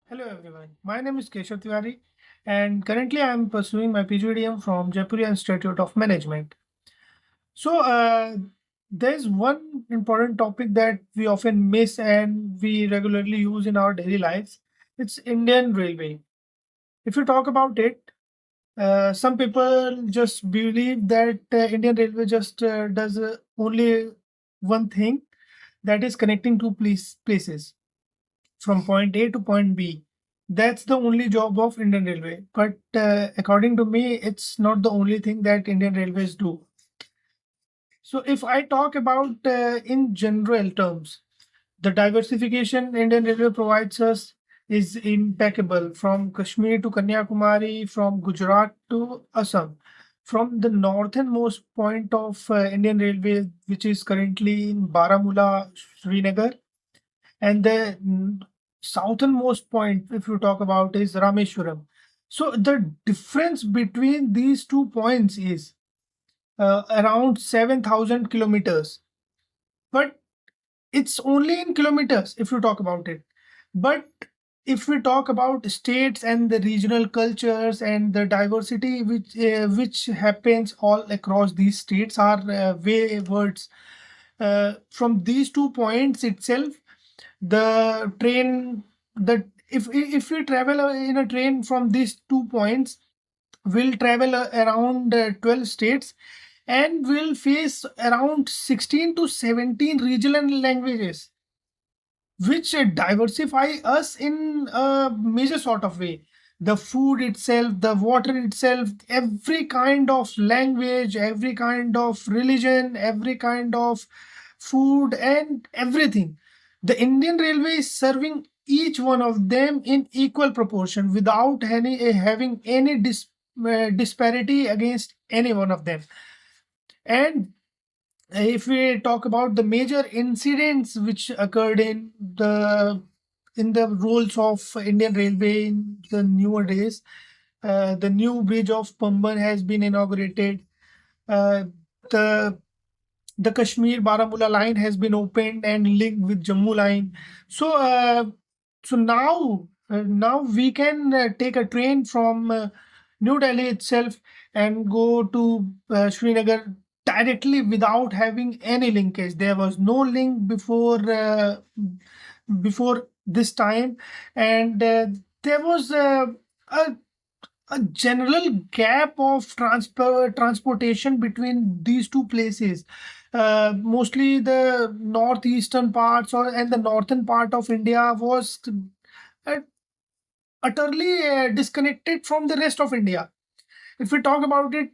Hello everyone, my name is Keshav and currently I am pursuing my PGDM from Jaipur Institute of Management. So, there's one important topic that we often miss and we regularly use in our daily lives. It's Indian Railway. If you talk about it, some people just believe that Indian Railway just does only one thing, that is connecting two places from point A to point B. That's the only job of Indian Railway. But according to me, it's not the only thing that Indian Railways do. So if I talk about in general terms, the diversification Indian Railway provides us is impeccable, from Kashmir to Kanyakumari, from Gujarat to Assam. From the northernmost point of Indian Railway, which is currently in Baramulla, Srinagar, and the southernmost point, if you talk about, is Rameshwaram. So the difference between these 2 points is around 7,000 kilometers, but it's only in kilometers if you talk about it. But if we talk about states and the regional cultures and the diversity which happens all across these states are way words from these 2 points itself. The train that if we travel in a train from these 2 points, we'll travel around 12 states, and we'll face around 16 to 17 regional languages, which diversify us in a major sort of way. The food itself, the water itself, every kind of language, every kind of religion, every kind of food, and everything. The Indian Railway is serving each one of them in equal proportion without having any disparity against any one of them. And if we talk about the major incidents which occurred in the roles of Indian Railway in the newer days, the new bridge of Pamban has been inaugurated. The the Kashmir Baramulla line has been opened and linked with Jammu line. So now we can take a train from New Delhi itself and go to Srinagar directly without having any linkage. There was no link before this time, and there was a general gap of transportation between these two places. Mostly the northeastern parts and the northern part of India was uh, utterly disconnected from the rest of India. If we talk about it,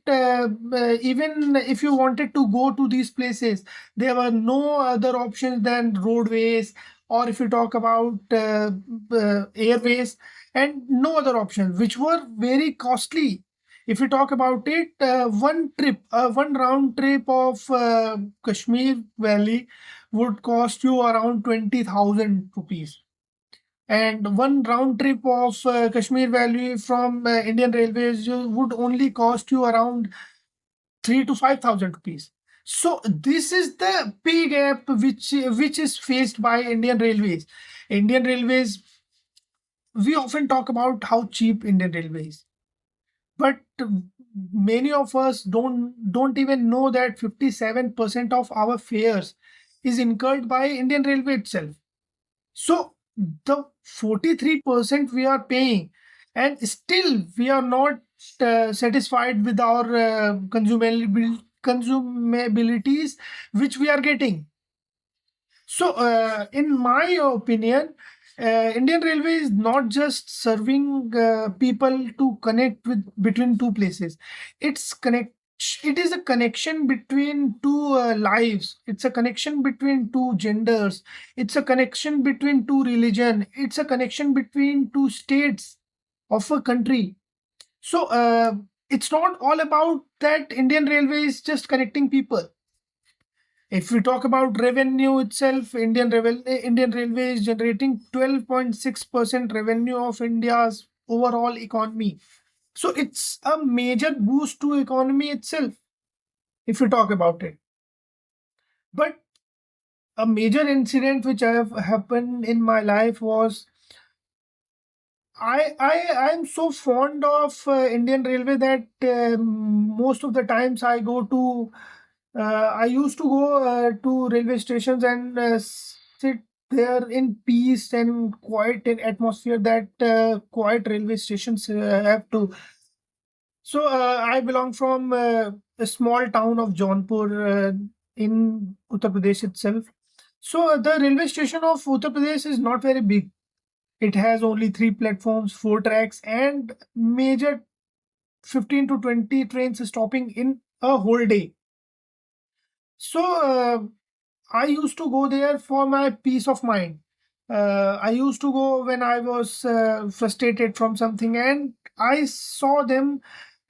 even if you wanted to go to these places, there were no other options than roadways, or if you talk about airways, and no other options, which were very costly. If you talk about it, one round trip of Kashmir Valley would cost you around 20,000 rupees, and one round trip of Kashmir Valley from Indian Railways would only cost you around 3 to 5,000 rupees. So this is the pay gap which is faced by Indian Railways. Indian Railways, we often talk about how cheap Indian Railways, but many of us don't even know that 57% of our fares is incurred by Indian Railway itself. So the 43% we are paying, and still we are not satisfied with our consumabilities which we are getting. So, in my opinion, Indian Railway is not just serving people to connect with between two places. It's connect. It is a connection between two lives. It's a connection between two genders. It's a connection between two religion. It's a connection between two states of a country. So, it's not all about that Indian Railway is just connecting people. If we talk about revenue itself, Indian Railway is generating 12.6% revenue of India's overall economy. So it's a major boost to economy itself, if we talk about it. But a major incident which I have happened in my life was I'm so fond of Indian Railway that most of the times I used to go to railway stations and sit there in peace and quiet in atmosphere that quiet railway stations have to. So I belong from a small town of Jaunpur in Uttar Pradesh itself. So the railway station of Uttar Pradesh is not very big. It has only three platforms, four tracks, and major 15 to 20 trains stopping in a whole day. So I used to go there for my peace of mind. I used to go when I was frustrated from something, and I saw them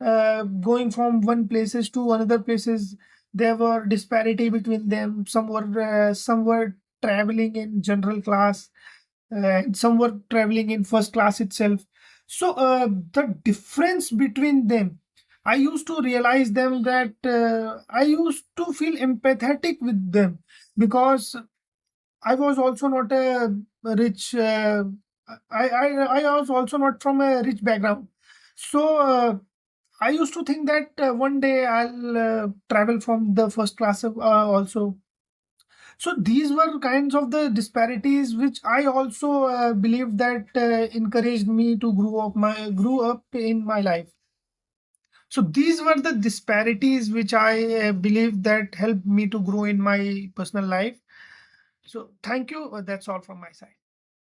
going from one places to another places. There were disparity between them. Some were traveling in general class, and some were traveling in first class itself. So the difference between them, I used to realize them that I used to feel empathetic with them because I was also not a rich. I was also not from a rich background. So I used to think that one day I'll travel from the first class also. So these were kinds of the disparities which I also believe that encouraged me to grew up in my life. So these were the disparities which I believe that helped me to grow in my personal life. So thank you. That's all from my side.